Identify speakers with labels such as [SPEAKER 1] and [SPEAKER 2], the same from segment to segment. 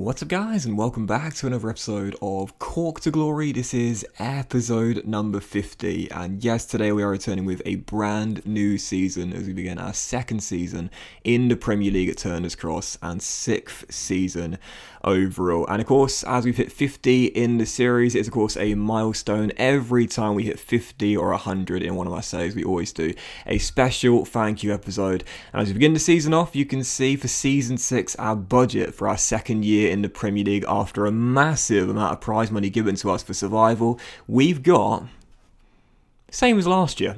[SPEAKER 1] What's up guys, and welcome back to another episode of Cork to Glory. This is episode number 50, and yes, today we are returning with a brand new season as we begin our second season in the Premier League at Turner's Cross and sixth season overall. And of course, as we've hit 50 in the series, it's of course a milestone. Every time we hit 50 or 100 in one of our saves, we always do a special thank you episode. And as we begin the season off, you can see for season 6 our budget for our second year in the Premier League after a massive amount of prize money given to us for survival. We've got same as last year.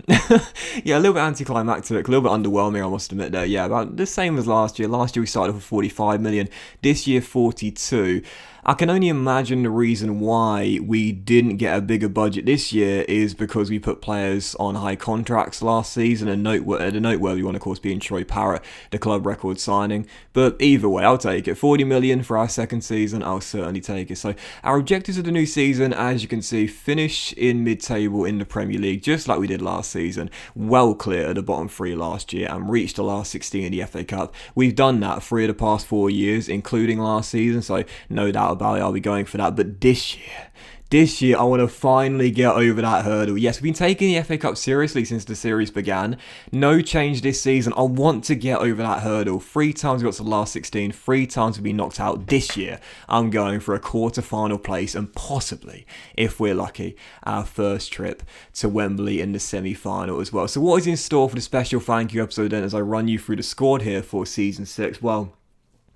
[SPEAKER 1] Yeah, a little bit anticlimactic, a little bit underwhelming, I must admit there. Yeah, about the same as last year. Last year we started off with 45 million, this year 42. I can only imagine the reason why we didn't get a bigger budget this year is because we put players on high contracts last season, and the noteworthy one, of course, being Troy Parrott, the club record signing. But either way, I'll take it. 40 million for our second season, I'll certainly take it. So our objectives of the new season, as you can see, finish in mid-table in the Premier League, just like we did last season. Well clear of the bottom 3 last year and reached the last 16 in the FA Cup. We've done that 3 of the past 4 years, including last season, so no doubt about it, I'll be going for that. But this year, I want to finally get over that hurdle. Yes, we've been taking the FA Cup seriously since the series began. No change this season. I want to get over that hurdle. 3 times we got to the last 16, 3 times we've been knocked out. This year, I'm going for a quarter-final place and possibly, if we're lucky, our first trip to Wembley in the semi-final as well. So what is in store for the special thank you episode then as I run you through the squad here for Season 6? Well,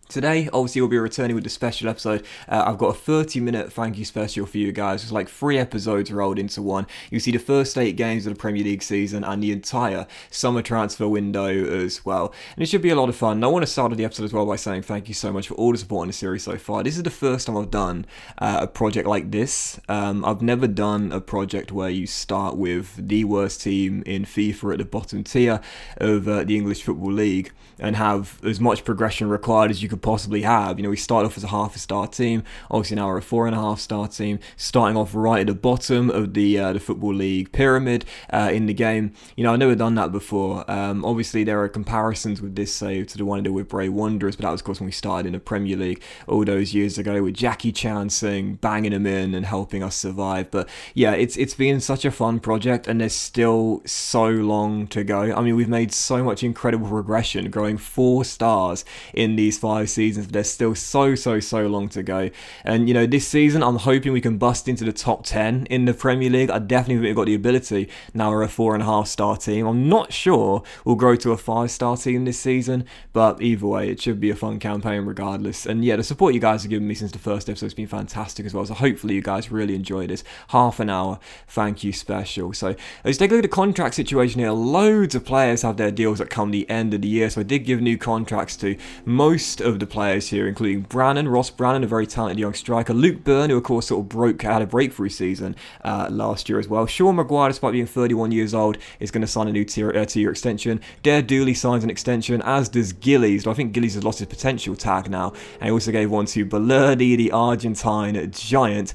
[SPEAKER 1] today, obviously, we'll be returning with the special episode. I've got a 30-minute thank you special for you guys. It's like 3 episodes rolled into one. You'll see the first 8 games of the Premier League season and the entire summer transfer window as well. And it should be a lot of fun. And I want to start the episode as well by saying thank you so much for all the support in the series so far. This is the first time I've done a project like this. I've never done a project where you start with the worst team in FIFA at the bottom tier of the English Football League and have as much progression required as you could possibly have. You know, we started off as a half-a-star team, obviously now we're a 4.5-star team, starting off right at the bottom of the Football League pyramid in the game. You know, I've never done that before. Obviously, there are comparisons with this save to the one I did with Bray Wanderers, but that was, of course, when we started in the Premier League all those years ago with Jackie Chancing, banging them in and helping us survive. But yeah, it's been such a fun project, and there's still so long to go. I mean, we've made so much incredible progression, growing 4 stars in these 5 seasons, but there's still so long to go. And you know, this season I'm hoping we can bust into the top 10 in the Premier League. I definitely think we've got the ability. Now we're a 4.5-star team. I'm not sure we'll grow to a 5-star team this season, but either way, it should be a fun campaign regardless. And yeah, the support you guys have given me since the first episode has been fantastic as well, so hopefully you guys really enjoy this half an hour thank you special. So let's take a look at the contract situation here. Loads of players have their deals that come the end of the year, so I did give new contracts to most of the players here, including Ross Brannan, a very talented young striker, Luke Byrne, who of course sort of had a breakthrough season last year as well. Sean Maguire, despite being 31 years old, is going to sign a new 2-year extension. Dare Dooley signs an extension, as does Gillies. I think Gillies has lost his potential tag now, and he also gave one to Balerdi, the Argentine giant.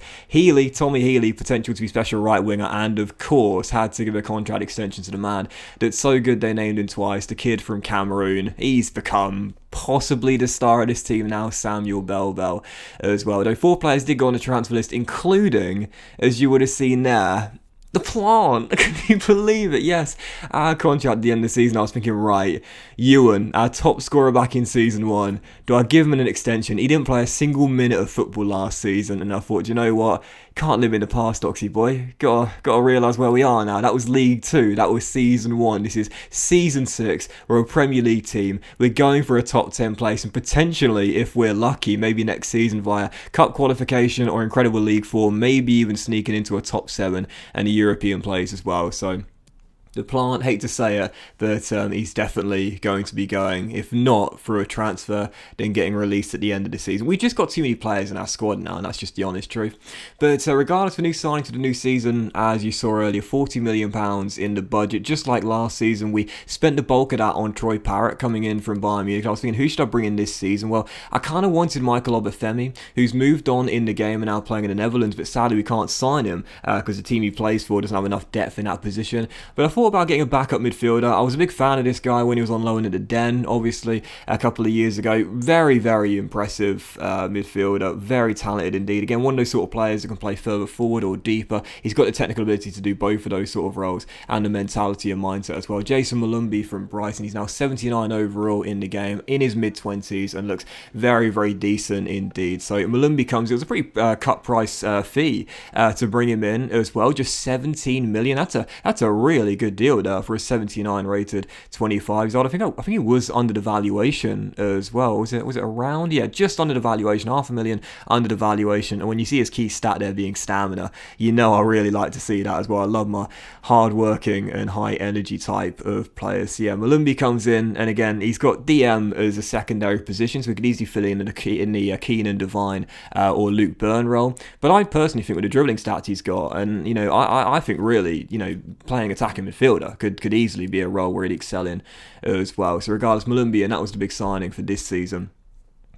[SPEAKER 1] Tommy Healy, potential to be special right winger, and of course had to give a contract extension to the man that's so good they named him twice, the kid from Cameroon. He's become possibly the star of this team now, Samuel Bell as well. Though 4 players did go on the transfer list, including, as you would have seen there, the Plant. Can you believe it? Yes, our contract at the end of the season, I was thinking, right, Ewan, our top scorer back in season 1, do I give him an extension? He didn't play a single minute of football last season, and I thought, you know what? Can't live in the past, Oxy boy. Gotta realise where we are now. That was League 2. That was Season 1. This is Season 6. We're a Premier League team. We're going for a top 10 place, and potentially, if we're lucky, maybe next season via Cup qualification or incredible League form, maybe even sneaking into a top 7 and a European place as well. So the Plant, hate to say it, but he's definitely going to be going, if not through a transfer, then getting released at the end of the season. We've just got too many players in our squad now, and that's just the honest truth. But regardless of new signing to the new season, as you saw earlier, £40 million in the budget. Just like last season, we spent the bulk of that on Troy Parrott coming in from Bayern Munich. I was thinking, who should I bring in this season? Well, I kind of wanted Michael Obafemi, who's moved on in the game and now playing in the Netherlands, but sadly we can't sign him because the team he plays for doesn't have enough depth in that position. But I thought thought about getting a backup midfielder. I was a big fan of this guy when he was on loan at the Den, obviously, a couple of years ago. Very, very impressive midfielder. Very talented indeed. Again, one of those sort of players that can play further forward or deeper. He's got the technical ability to do both of those sort of roles and the mentality and mindset as well. Jason Malumby from Brighton. He's now 79 overall in the game, in his mid-20s, and looks very, very decent indeed. So Malumby comes, it was a pretty cut price fee to bring him in as well. Just 17 million. That's a really good deal there for a 79 rated 25 years old. I think he was under the valuation as well. Was it around? Yeah, just under the valuation, $500,000 under the valuation. And when you see his key stat there being stamina, you know I really like to see that as well. I love my hard-working and high-energy type of players. So yeah, Malumby comes in, and again, he's got DM as a secondary position, so we could easily fill in the Keenan Devine or Luke Byrne role. But I personally think with the dribbling stats he's got, and you know, I think really, you know, playing attacking midfielder could easily be a role where he'd excel in as well. So regardless, Malumby, and that was the big signing for this season.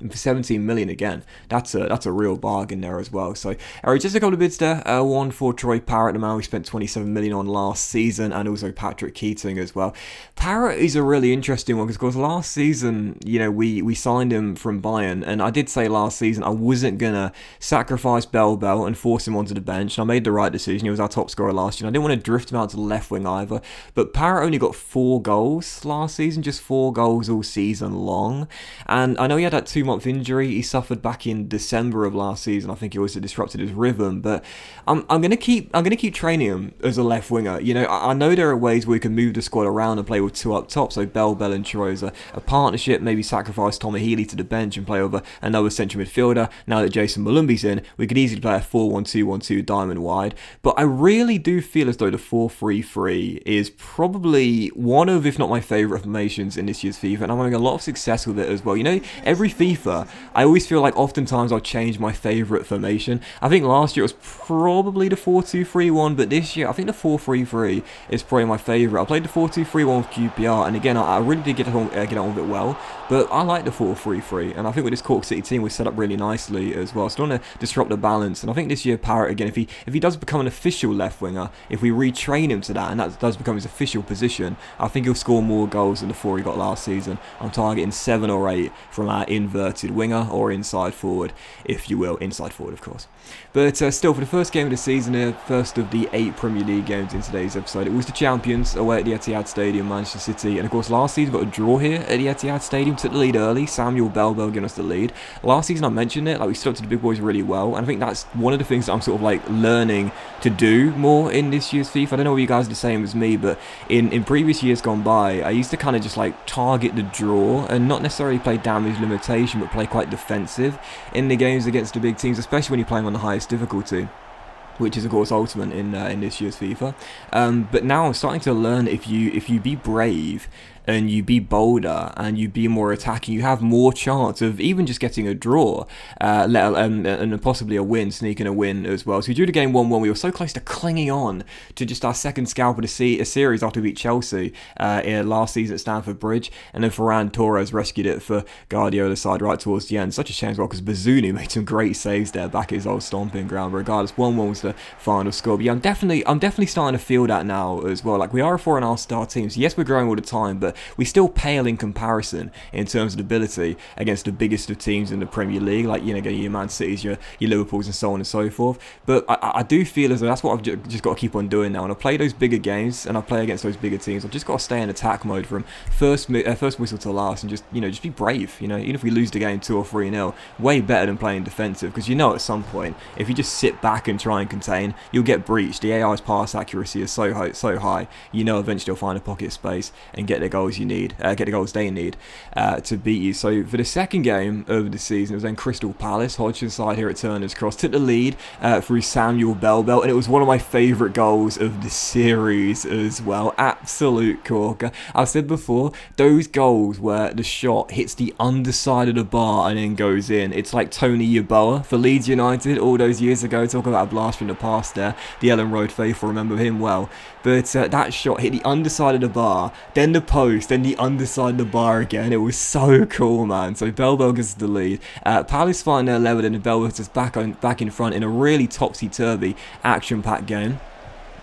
[SPEAKER 1] And for 17 million again, that's a real bargain there as well. So just a couple of bids there. One for Troy Parrott, the man we spent 27 million on last season, and also Patrick Keating as well. Parrott is a really interesting one because, of course, last season, you know, we signed him from Bayern, and I did say last season I wasn't gonna sacrifice Bell and force him onto the bench. And I made the right decision. He was our top scorer last year. And I didn't want to drift him out to the left wing either. But Parrott only got 4 goals last season, just 4 goals all season long. And I know he had that 2-month injury he suffered back in December of last season. I think it also disrupted his rhythm, but I'm gonna keep training him as a left winger. You know, I know there are ways where we can move the squad around and play with 2 up top, so Bell and Troy as a partnership, maybe sacrifice Tommy Healy to the bench and play over another central midfielder. Now that Jason Malumby's in, we could easily play a 4-1-2-1-2 diamond wide, but I really do feel as though the 4-3-3 is probably one of, if not my favourite formations in this year's FIFA, and I'm having a lot of success with it as well. You know, every FIFA, I always feel like oftentimes I'll change my favourite formation. I think last year it was probably the 4-2-3-1, but this year I think the 4-3-3 is probably my favourite. I played the 4-2-3-1 with QPR, and again, I really did get on with it well, but I like the 4-3-3, and I think with this Cork City team we're set up really nicely as well, so I don't want to disrupt the balance. And I think this year Parrott, again, if he does become an official left winger, if we retrain him to that, and that does become his official position, I think he'll score more goals than the 4 he got last season. I'm targeting 7 or 8 from our inverted winger, or inside forward, if you will. Inside forward, of course. But still, for the first game of the season here, first of the 8 Premier League games in today's episode, it was the champions away at the Etihad Stadium, Manchester City. And of course, last season got a draw here at the Etihad Stadium, took the lead early. Samuel Bell giving us the lead. Last season I mentioned it, like we stood up to the big boys really well, and I think that's one of the things that I'm sort of like learning to do more in this year's FIFA. I don't know if you guys are the same as me, but in previous years gone by, I used to kind of just like target the draw and not necessarily play damage limitation, but play quite defensive in the games against the big teams, especially when you're playing on the highest difficulty, which is of course ultimate in this year's FIFA. But now I'm starting to learn if you be brave and you be bolder and you be more attacking, you have more chance of even just getting a draw, and possibly a win, sneaking a win as well. So we drew the game 1-1. We were so close to clinging on to just our second scalp of a series after we beat Chelsea last season at Stamford Bridge, and then Ferran Torres rescued it for Guardiola's side right towards the end. Such a shame as well, because Bazunu made some great saves there back at his old stomping ground. But regardless, 1-1 was the final score. But yeah, I'm definitely starting to feel that now as well. Like, we are a 4.5 star team, so yes, we're growing all the time, but we still pale in comparison in terms of ability against the biggest of teams in the Premier League, like, you know, your Man Cities, your Liverpools, and so on and so forth. But I do feel as though that's what I've just got to keep on doing now. And I play those bigger games and I play against those bigger teams, I've just got to stay in attack mode from first whistle to last, and just be brave. You know, even if we lose the game 2 or 3-0, way better than playing defensive, because you know at some point, if you just sit back and try and contain, you'll get breached. The AI's pass accuracy is so high, you know eventually you'll find a pocket of space and get the goals you need. Get the goals they need to beat you. So for the second game of the season, it was then Crystal Palace. Hodgson's side here at Turner's Cross took the lead through Samuel Bell, and it was one of my favourite goals of the series as well. Absolute corker. I've said before, those goals where the shot hits the underside of the bar and then goes in. It's like Tony Yeboah for Leeds United all those years ago. Talk about a blast from the past there. The Ellen Road faithful remember him well. But that shot hit the underside of the bar, then the post, then the underside of the bar again. It was so cool, man. So Bell gets the lead. Palace find their level, and Bell is back in front in a really topsy-turvy, action-packed game.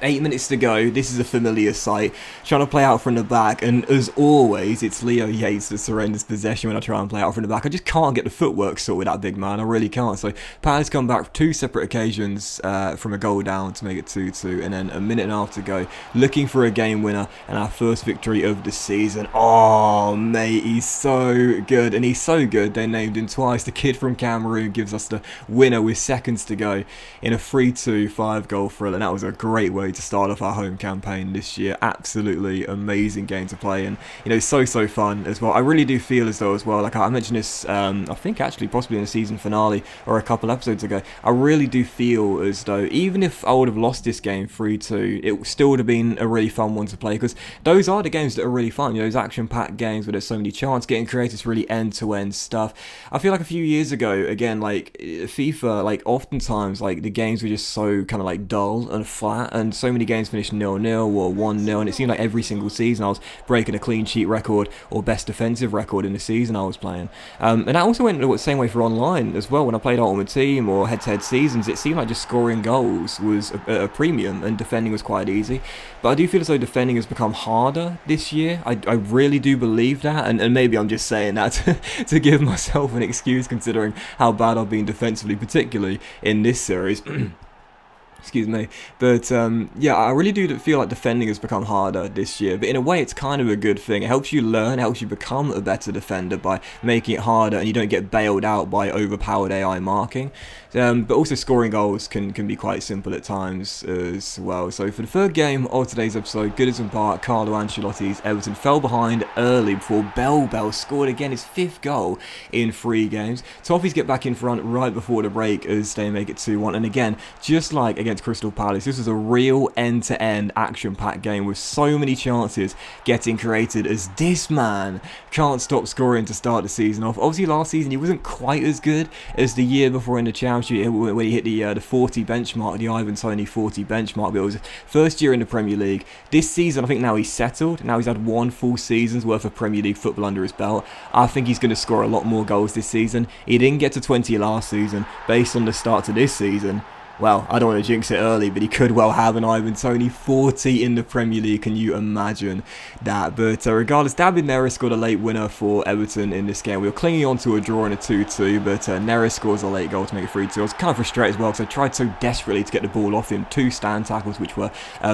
[SPEAKER 1] 8 minutes to go. This is a familiar sight. Trying to play out from the back, and as always, it's Leo Yates that surrenders possession when I try and play out from the back. I just can't get the footwork sorted out, big man. I really can't. So Palace come back 2 separate occasions from a goal down to make it 2-2, and then a minute and a half to go, looking for a game winner and our first victory of the season. Oh, mate, he's so good, and he's so good they named him twice. The kid from Cameroon gives us the winner with seconds to go in a 3-2 5-goal thrill, and that was a great way to start off our home campaign this year. Absolutely amazing game to play, and so fun as well. I really do feel as though as well, like I mentioned this I think actually possibly in the season finale or a couple episodes ago, I really do feel as though even if I would have lost this game 3-2, it still would have been a really fun one to play, because those are the games that are really fun, those action-packed games where there's so many chances, getting creative, really end-to-end stuff. I feel like a few years ago, again, like FIFA, like oftentimes like the games were just so kind of like dull and flat, and so many games finished 0-0 or 1-0, and it seemed like every single season I was breaking a clean sheet record or best defensive record in the season I was playing. And that also went the same way for online as well. When I played Ultimate Team or head-to-head seasons, it seemed like just scoring goals was a premium and defending was quite easy. But I do feel as though defending has become harder this year. I really do believe that, and maybe I'm just saying that to give myself an excuse, considering how bad I've been defensively, particularly in this series. Excuse me, but yeah, I really do feel like defending has become harder this year, but in a way it's kind of a good thing. It helps you learn, it helps you become a better defender by making it harder, and you don't get bailed out by overpowered AI marking. But also scoring goals can be quite simple at times as well. So for the third game of today's episode, Goodison Park, Carlo Ancelotti's Everton fell behind early before Bell scored again his 5th goal in 3 games. Toffees get back in front right before the break as they make it 2-1, and again, just like against Crystal Palace, this was a real end-to-end action-packed game with so many chances getting created, as this man can't stop scoring to start the season off. Obviously last season he wasn't quite as good as the year before in the Championship when he hit the 40 benchmark, the Ivan Toney 40 benchmark, but it was his first year in the Premier League. This season I think now he's settled, now he's had 1 full season's worth of Premier League football under his belt. I think he's going to score a lot more goals this season. He didn't get to 20 last season. Based on the start to this season, well, I don't want to jinx it early, but he could well have an Ivan Toney 40 in the Premier League. Can you imagine that? But regardless, David Neres scored a late winner for Everton in this game. We were clinging on to a draw in a 2-2, but Neres scores a late goal to make it 3-2. I was kind of frustrated as well because I tried so desperately to get the ball off him. 2 stand tackles, which were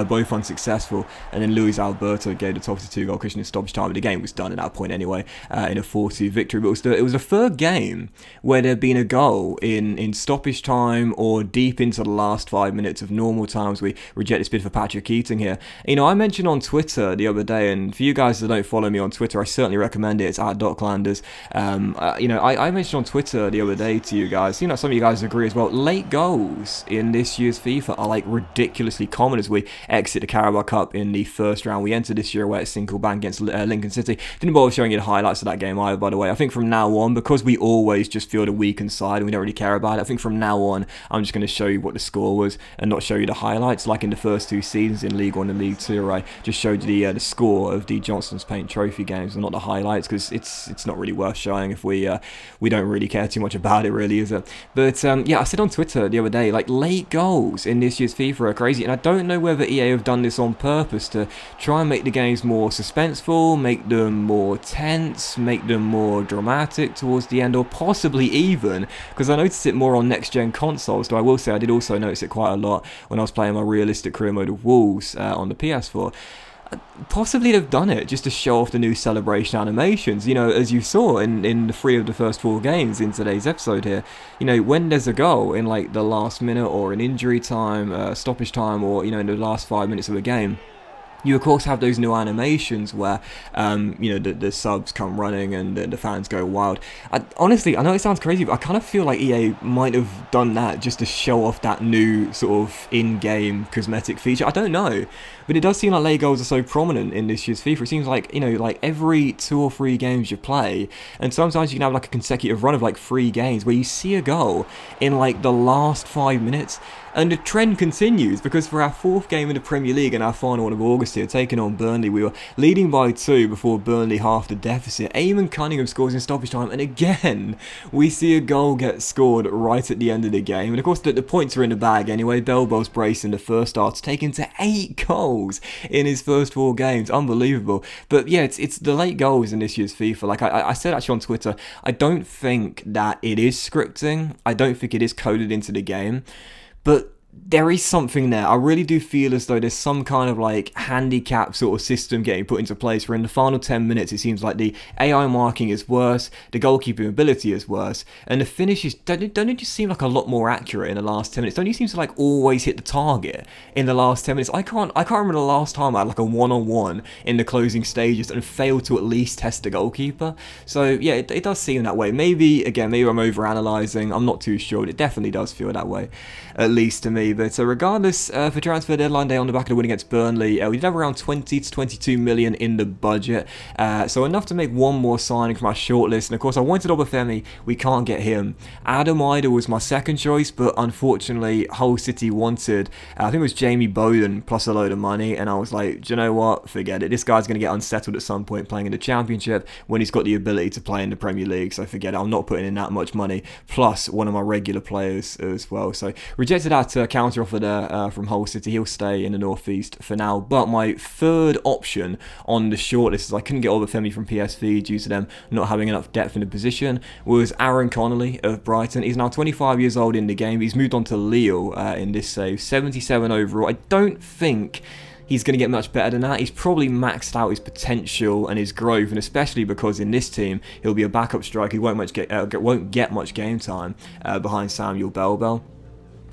[SPEAKER 1] both unsuccessful, and then Luis Alberto gave the top to 2-goal cushion in stoppage time. But the game was done at that point anyway, in a 4-2 victory. But it was the 3rd game where there had been a goal in stoppage time or deep into the last 5 minutes of normal times. We reject this bid for Patrick Keating here. I mentioned on Twitter the other day, and for you guys that don't follow me on Twitter, I certainly recommend it. It's at Docklanders. I mentioned on Twitter the other day to you guys, some of you guys agree as well, late goals in this year's FIFA are like ridiculously common as we exit the Carabao Cup in the first round. We entered this year away at single bank against Lincoln City. Didn't bother showing you the highlights of that game either, by the way. I think from now on, because we always just feel the weakened side and we don't really care about it, I think from now on I'm just going to show you what the score was and not show you the highlights like in the first 2 seasons in League 1 and League 2, where I just showed you the score of the Johnston's Paint Trophy games and not the highlights, because it's not really worth showing if we don't really care too much about it, really, is it? But yeah, I said on Twitter the other day, like, late goals in this year's FIFA are crazy, and I don't know whether EA have done this on purpose to try and make the games more suspenseful, make them more tense, make them more dramatic towards the end, or possibly even, because I noticed it more on next-gen consoles, though I will say I did also notice it quite a lot when I was playing my realistic career mode of Wolves on the PS4. Possibly they've done it just to show off the new celebration animations, as you saw in the 3 of the first 4 games in today's episode here. When there's a goal in like the last minute or an injury time, stoppage time, or in the last 5 minutes of a game, you of course have those new animations where the subs come running and the fans go wild. Honestly, I know it sounds crazy, but I kind of feel like EA might have done that just to show off that new sort of in-game cosmetic feature. I don't know, but it does seem like late goals are so prominent in this year's FIFA. It seems like like every 2 or 3 games you play, and sometimes you can have like a consecutive run of like 3 games where you see a goal in like the last 5 minutes. And the trend continues, because for our 4th game in the Premier League and our final one of August here, taking on Burnley, we were leading by 2 before Burnley halved the deficit. Eamon Cunningham scores in stoppage time, and again, we see a goal get scored right at the end of the game. And of course, the points are in the bag anyway. Belbel's brace in the first half to take him to 8 goals in his first 4 games. Unbelievable. But yeah, it's the late goals in this year's FIFA. Like I said actually on Twitter, I don't think that it is scripting. I don't think it is coded into the game. But there is something there. I really do feel as though there's some kind of like handicap sort of system getting put into place where in the final 10 minutes it seems like the AI marking is worse, the goalkeeping ability is worse, and the finishes don't it just seem like a lot more accurate in the last 10 minutes? Don't you seem to like always hit the target in the last 10 minutes? I can't remember the last time I had like a one-on-one in the closing stages and failed to at least test the goalkeeper. So yeah, it does seem that way. Maybe I'm overanalyzing. I'm not too sure. It definitely does feel that way, at least to me. But regardless, for transfer deadline day on the back of the win against Burnley, we did have around 20 to 22 million in the budget, so enough to make one more signing from our shortlist. And of course, I wanted Obafemi. We can't get him. Adam Ida was my second choice, but unfortunately, Hull City wanted, I think it was Jamie Bowden plus a load of money, and I was like, do you know what? Forget it. This guy's going to get unsettled at some point playing in the Championship when he's got the ability to play in the Premier League. So forget it. I'm not putting in that much money, plus one of my regular players as well. So rejected that counter offer there from Hull City. He'll stay in the northeast for now. But my third option on the shortlist, is I couldn't get Obafemi from PSV due to them not having enough depth in the position, was Aaron Connolly of Brighton. He's now 25 years old in the game. He's moved on to Lille in this save. 77 overall. I don't think he's going to get much better than that. He's probably maxed out his potential and his growth, and especially because in this team he'll be a backup striker. He won't get much game time behind Samuel Belbel.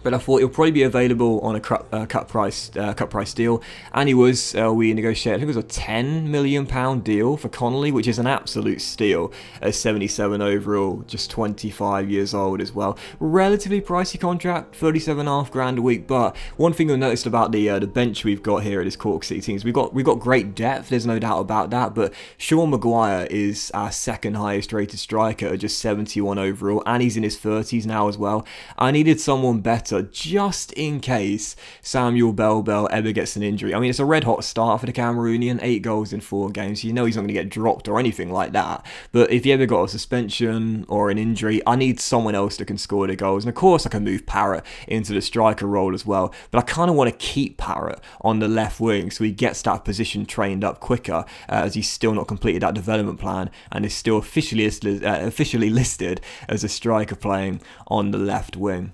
[SPEAKER 1] But I thought he'll probably be available on a cut price deal, and he was. We negotiated, I think it was a £10 million deal for Connolly, which is an absolute steal. 77 overall, just 25 years old as well. Relatively pricey contract, 37.5 grand a week. But one thing you'll notice about the bench we've got here at this Cork City team is we've got great depth. There's no doubt about that. But Sean Maguire is our second highest rated striker at just 71 overall, and he's in his 30s now as well. I needed someone better, just in case Samuel Belbel ever gets an injury. I mean, it's a red hot start for the Cameroonian, 8 goals in 4 games. You know he's not going to get dropped or anything like that. But if he ever got a suspension or an injury, I need someone else that can score the goals. And of course, I can move Parrott into the striker role as well. But I kind of want to keep Parrott on the left wing so he gets that position trained up quicker, as he's still not completed that development plan and is still officially listed as a striker playing on the left wing.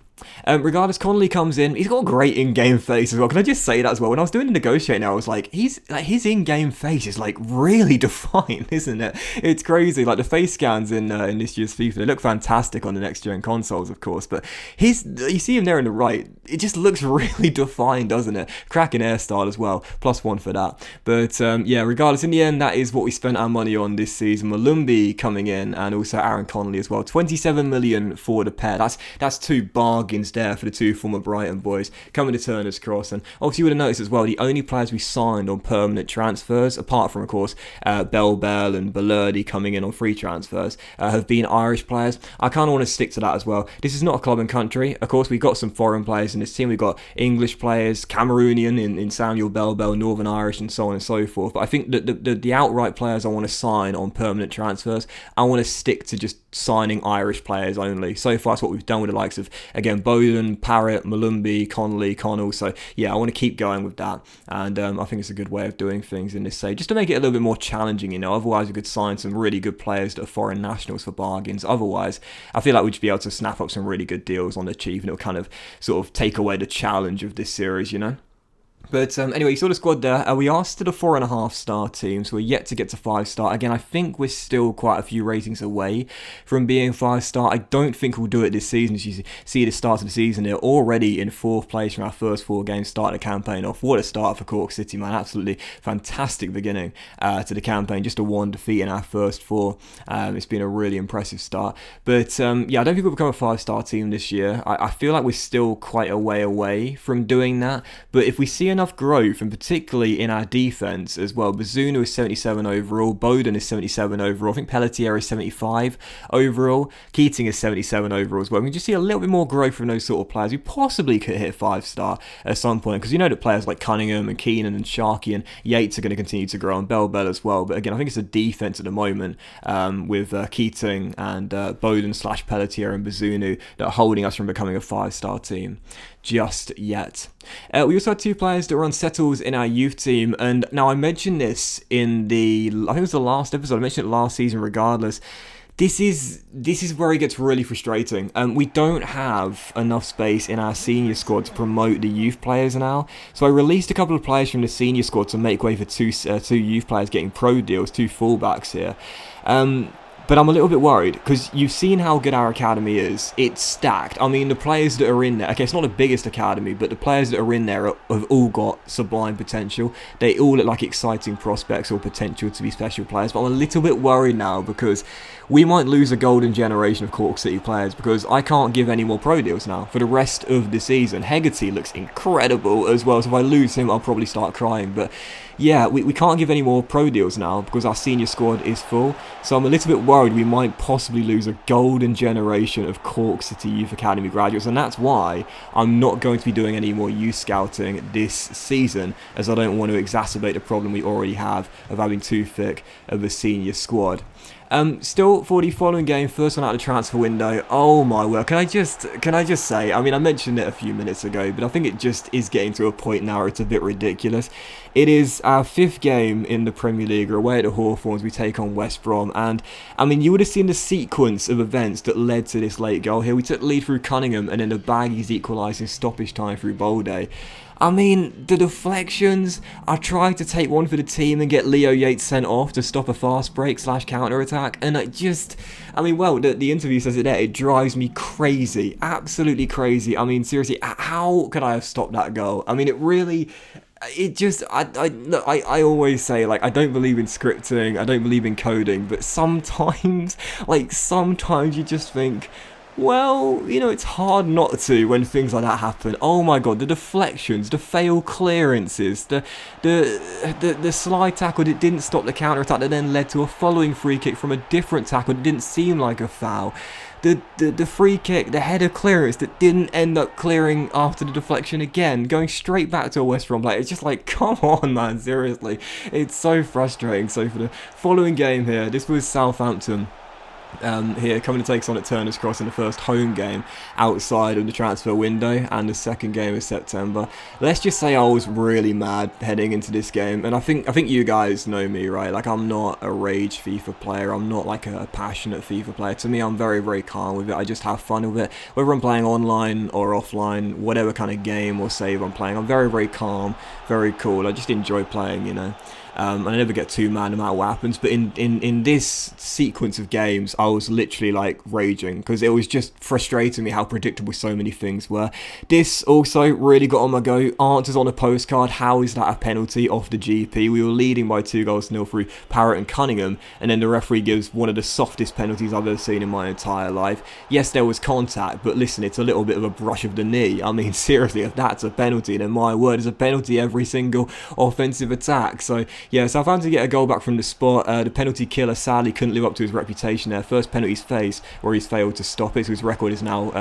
[SPEAKER 1] Regardless, Connolly comes in. He's got a great in-game face as well. Can I just say that as well? When I was doing the negotiating, I was like, his in-game face is like really defined, isn't it? It's crazy. Like the face scans in this year's FIFA, they look fantastic on the next-gen consoles, of course. But you see him there on the right. It just looks really defined, doesn't it? Cracking hairstyle as well. +1 for that. But yeah, regardless, in the end, that is what we spent our money on this season. Malumby coming in, and also Aaron Connolly as well. 27 million for the pair. That's 2 bargains there for the 2 former Brighton boys coming to Turner's Cross. And obviously you would have noticed as well, the only players we signed on permanent transfers, apart from of course Belbel and Balerdi coming in on free transfers, have been Irish players. I kind of want to stick to that as well. This is not a club and country. Of course, we've got some foreign players in this team. We've got English players, Cameroonian in Samuel Belbel, Northern Irish, and so on and so forth. But I think that the outright players I want to sign on permanent transfers, I want to stick to just signing Irish players only. So far, that's what we've done with the likes of, again, Bowden, Parrott, Malumby, Connolly, Connell. So yeah, I want to keep going with that, and I think it's a good way of doing things in this stage, just to make it a little bit more challenging. You know, otherwise we could sign some really good players that are foreign nationals for bargains. Otherwise, I feel like we'd just be able to snap up some really good deals on the cheap, and it'll kind of sort of take away the challenge of this series, you know. But anyway, you saw the squad there. We are still a 4.5-star team, so we're yet to get to 5-star. Again, I think we're still quite a few ratings away from being 5-star. I don't think we'll do it this season. As you see the start of the season, they're already in 4th place from our first 4 games, starting the campaign off. What a start for Cork City, man. Absolutely fantastic beginning to the campaign. Just a 1 defeat in our first 4. It's been a really impressive start. But yeah, I don't think we'll become a 5-star team this year. I feel like we're still quite a way away from doing that. But if we see enough enough growth, and particularly in our defence as well. Bazunu is 77 overall, Bowden is 77 overall, I think Pelletier is 75 overall, Keating is 77 overall as well. We can just see a little bit more growth from those sort of players. We possibly could hit 5-star at some point, because you know that players like Cunningham and Keenan and Sharkey and Yates are going to continue to grow, and Bell as well. But again, I think it's a defence at the moment with Keating and Bowden / Pelletier and Bazunu that are holding us from becoming a 5-star team just yet. We also had 2 players that were unsettled in our youth team, and now I mentioned this in I think it was the last episode, I mentioned it last season regardless. This is where it gets really frustrating. We don't have enough space in our senior squad to promote the youth players now. So I released a couple of players from the senior squad to make way for two youth players getting pro deals, 2 fullbacks here. But I'm a little bit worried, because you've seen how good our academy is. It's stacked. I mean, the players that are in there, okay, it's not the biggest academy, but the players that are in there have all got sublime potential. They all look like exciting prospects or potential to be special players. But I'm a little bit worried now, because we might lose a golden generation of Cork City players, because I can't give any more pro deals now for the rest of the season. Hegarty looks incredible as well, so if I lose him, I'll probably start crying. But yeah, we can't give any more pro deals now because our senior squad is full. So I'm a little bit worried we might possibly lose a golden generation of Cork City Youth Academy graduates, and that's why I'm not going to be doing any more youth scouting this season, as I don't want to exacerbate the problem we already have of having too thick of a senior squad. Still, for the following game, first one out of the transfer window. Oh my word, can I just say, I mean, I mentioned it a few minutes ago, but I think it just is getting to a point now where it's a bit ridiculous. It is our 5th game in the Premier League, away at the Hawthorns. We take on West Brom, and I mean, you would have seen the sequence of events that led to this late goal here. We took the lead through Cunningham, and then the Baggies equalised in stoppage time through Bolday. I mean, the deflections, I tried to take one for the team and get Leo Yates sent off to stop a fast break / counter-attack, and the interview says it there, it drives me crazy, absolutely crazy. I mean, seriously, how could I have stopped that goal? I mean, I always say, like, I don't believe in scripting, I don't believe in coding, but sometimes you just think, well, you know, it's hard not to when things like that happen. Oh my god, the deflections, the failed clearances, the slide tackle that didn't stop the counter-attack that then led to a following free kick from a different tackle that didn't seem like a foul. The free kick, the header clearance that didn't end up clearing after the deflection again, going straight back to a West Brom player. It's just like, come on, man, seriously. It's so frustrating. So for the following game here, this was Southampton. Here, coming to take us on at Turner's Cross in the first home game outside of the transfer window, and the second game is September. Let's just say I was really mad heading into this game, and I think you guys know me, right? Like, I'm not a rage FIFA player, I'm not like a passionate FIFA player. To me, I'm very, very calm with it. I just have fun with it, whether I'm playing online or offline, whatever kind of game or save I'm playing. I'm very, very calm, very cool. I just enjoy playing, you know. I never get too mad no matter what happens, but in this sequence of games, I was literally like raging, because it was just frustrating me how predictable so many things were. This also really got on my go. Answers on a postcard, how is that a penalty off the GP? We were leading by 2-0 through Parrott and Cunningham, and then the referee gives one of the softest penalties I've ever seen in my entire life. Yes, there was contact, but listen, it's a little bit of a brush of the knee. I mean, seriously, if that's a penalty, then my word, it's a penalty every single offensive attack. So yeah, Southampton get a goal back from the spot. The penalty killer sadly couldn't live up to his reputation there. First penalty he's faced, where he's failed to stop it, so his record is now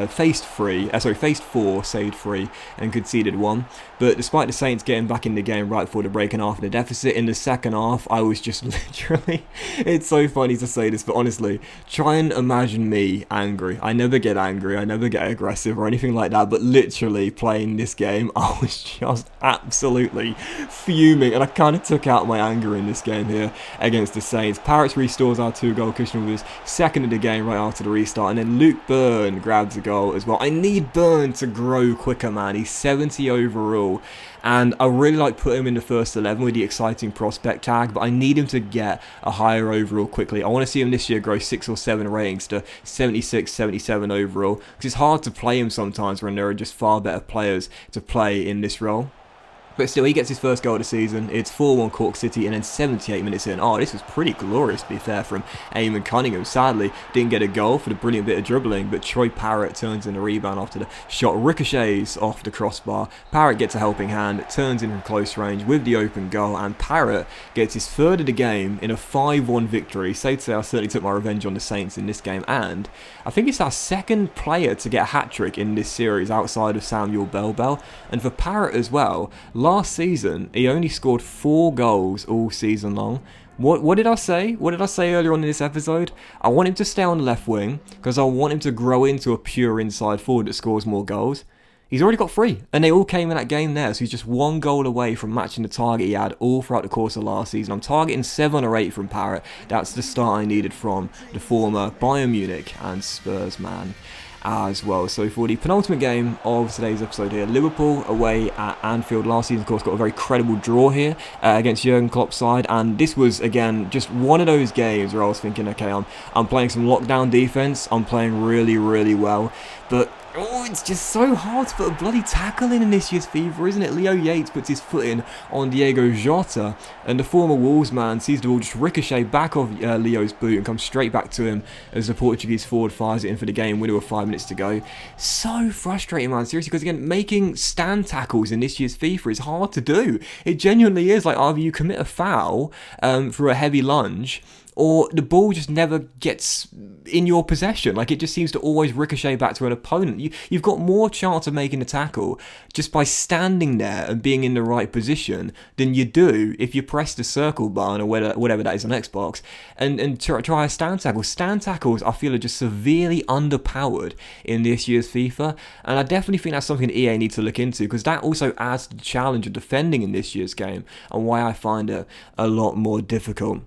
[SPEAKER 1] faced 4, saved 3, and conceded 1. But despite the Saints getting back in the game right before the break and after the deficit, in the second half, I was just literally, it's so funny to say this, but honestly, try and imagine me angry. I never get angry, I never get aggressive or anything like that, but literally playing this game, I was just absolutely fuming, and I kind of took out my anger in this game here against the Saints. Parrott restores our 2-goal cushion with his second of the game right after the restart, and then Luke Byrne grabs a goal as well. I need Byrne to grow quicker, man. He's 70 overall, and I really like put him in the first 11 with the exciting prospect tag, but I need him to get a higher overall quickly. I want to see him this year grow 6 or 7 ratings to 76, 77 overall, because it's hard to play him sometimes when there are just far better players to play in this role. But still, he gets his first goal of the season. It's 4-1 Cork City, and then 78 minutes in. Oh, this was pretty glorious, to be fair, from Eamon Cunningham. Sadly, didn't get a goal for the brilliant bit of dribbling, but Troy Parrott turns in a rebound after the shot ricochets off the crossbar. Parrott gets a helping hand, turns in from close range with the open goal, and Parrott gets his third of the game in a 5-1 victory. Safe to say, I certainly took my revenge on the Saints in this game, and I think it's our second player to get a hat-trick in this series outside of Samuel Bell. And for Parrott as well, last season, he only scored 4 goals all season long. What did I say? What did I say earlier on in this episode? I want him to stay on the left wing because I want him to grow into a pure inside forward that scores more goals. He's already got 3, and they all came in that game there, so he's just 1 goal away from matching the target he had all throughout the course of last season. I'm targeting 7 or 8 from Parrott. That's the start I needed from the former Bayern Munich and Spurs man as well. So for the penultimate game of today's episode here, Liverpool away at Anfield. Last season, of course, got a very credible draw here against Jurgen Klopp's side, and this was, again, just one of those games where I was thinking, okay, I'm playing some lockdown defense, I'm playing really, really well, but it's just so hard to put a bloody tackle in this year's FIFA, isn't it? Leo Yates puts his foot in on Diego Jota, and the former Wolves man sees the ball just ricochet back off Leo's boot and comes straight back to him as the Portuguese forward fires it in for the game, winner with 5 minutes to go. So frustrating, man, seriously, because again, making stand tackles in this year's FIFA is hard to do. It genuinely is. Like, either you commit a foul through a heavy lunge, or the ball just never gets in your possession. Like, it just seems to always ricochet back to an opponent. You've got more chance of making a tackle just by standing there and being in the right position than you do if you press the circle button or whatever that is on Xbox and try a stand tackle. Stand tackles, I feel, are just severely underpowered in this year's FIFA, and I definitely think that's something that EA needs to look into, because that also adds to the challenge of defending in this year's game and why I find it a lot more difficult.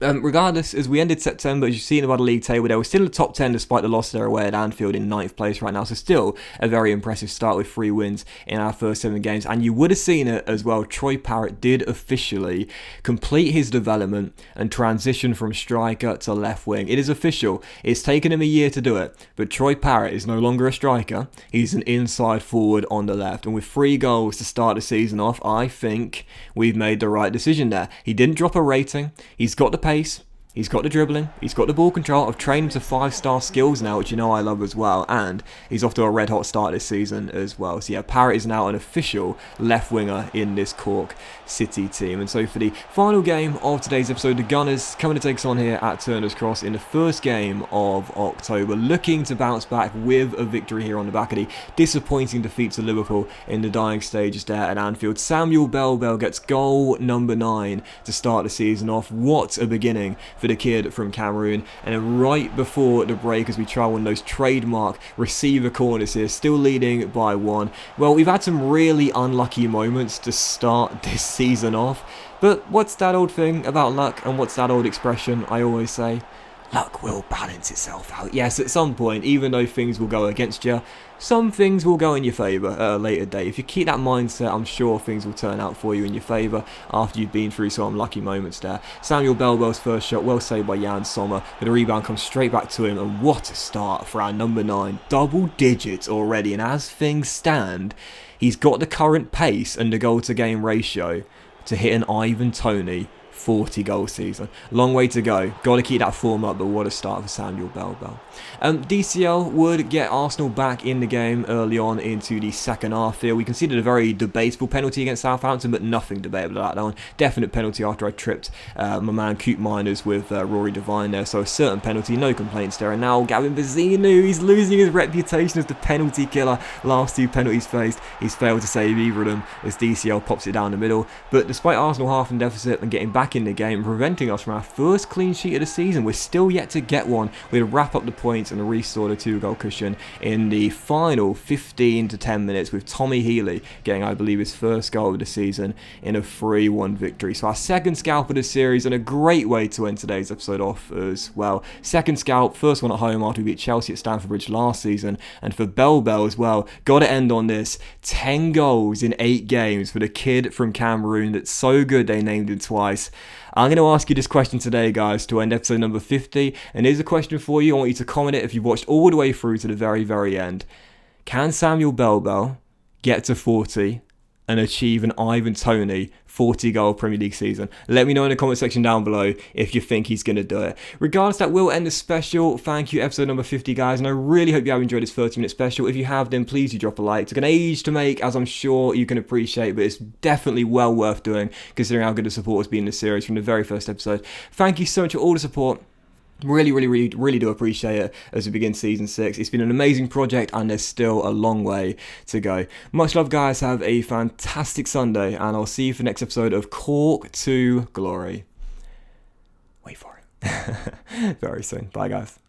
[SPEAKER 1] Regardless, as we ended September, as you see in the league table, they were still in the top 10 despite the loss there away at Anfield in 9th place right now. So still a very impressive start with 3 wins in our first 7 games. And you would have seen it as well. Troy Parrott did officially complete his development and transition from striker to left wing. It is official. It's taken him a year to do it. But Troy Parrott is no longer a striker. He's an inside forward on the left. And with 3 goals to start the season off, I think we've made the right decision there. He didn't drop a rating. He's got the pace, he's got the dribbling, he's got the ball control. I've trained him to 5-star skills now, which you know I love as well, and he's off to a red hot start this season as well. So yeah, Parrott is now an official left winger in this Cork City team. And so for the final game of today's episode, the Gunners coming to take us on here at Turner's Cross in the first game of October, looking to bounce back with a victory here on the back of the disappointing defeat to Liverpool in the dying stages there at Anfield. Samuel Bell gets goal number 9 to start the season off. What a beginning for the kid from Cameroon. And then right before the break, as we try one of those trademark receiver corners here, still leading by 1. Well, we've had some really unlucky moments to start this season off, but what's that old thing about luck, and what's that old expression I always say? Luck will balance itself out. Yes, at some point, even though things will go against you, some things will go in your favour at a later date. If you keep that mindset, I'm sure things will turn out for you in your favour after you've been through some unlucky moments there. Samuel Bell's first shot, well saved by Jan Sommer, but the rebound comes straight back to him, and what a start for our number 9. Double digits already, and as things stand, he's got the current pace and the goal-to-game ratio to hit an Ivan Toney 40-goal season. Long way to go. Got to keep that form up, but what a start for Samuel Bell. DCL would get Arsenal back in the game early on into the second half here. We conceded a very debatable penalty against Southampton, but nothing debatable about that one. Definite penalty after I tripped my man Coop Miners with Rory Devine there, so a certain penalty, no complaints there. And now Gavin Bazzinu, he's losing his reputation as the penalty killer. Last 2 penalties faced, he's failed to save either of them as DCL pops it down the middle. But despite Arsenal half in deficit and getting back in the game, preventing us from our first clean sheet of the season, we're still yet to get one. We'll wrap up the points and restore the 2-goal cushion in the final 15 to 10 minutes with Tommy Healy getting, I believe, his first goal of the season in a 3-1 victory. So our second scalp of the series, and a great way to end today's episode off as well. Second scalp, first one at home after we beat Chelsea at Stamford Bridge last season, and for Bell as well, got to end on this. 10 goals in 8 games for the kid from Cameroon that's so good they named him twice. I'm going to ask you this question today, guys, to end episode number 50. And here's a question for you. I want you to comment it if you've watched all the way through to the very, very end. Can Samuel Bell get to 40 and achieve an Ivan Toney 40-goal Premier League season? Let me know in the comment section down below if you think he's going to do it. Regardless, that will end the special. Thank you, episode number 50, guys, and I really hope you have enjoyed this 30-minute special. If you have, then please do drop a like. It took an age to make, as I'm sure you can appreciate, but it's definitely well worth doing, considering how good the support has been in this series from the very first episode. Thank you so much for all the support. Really do appreciate it as we begin season 6. It's been an amazing project and there's still a long way to go. Much love, guys. Have a fantastic Sunday and I'll see you for the next episode of Cork to Glory. Wait for it. Very soon. Bye, guys.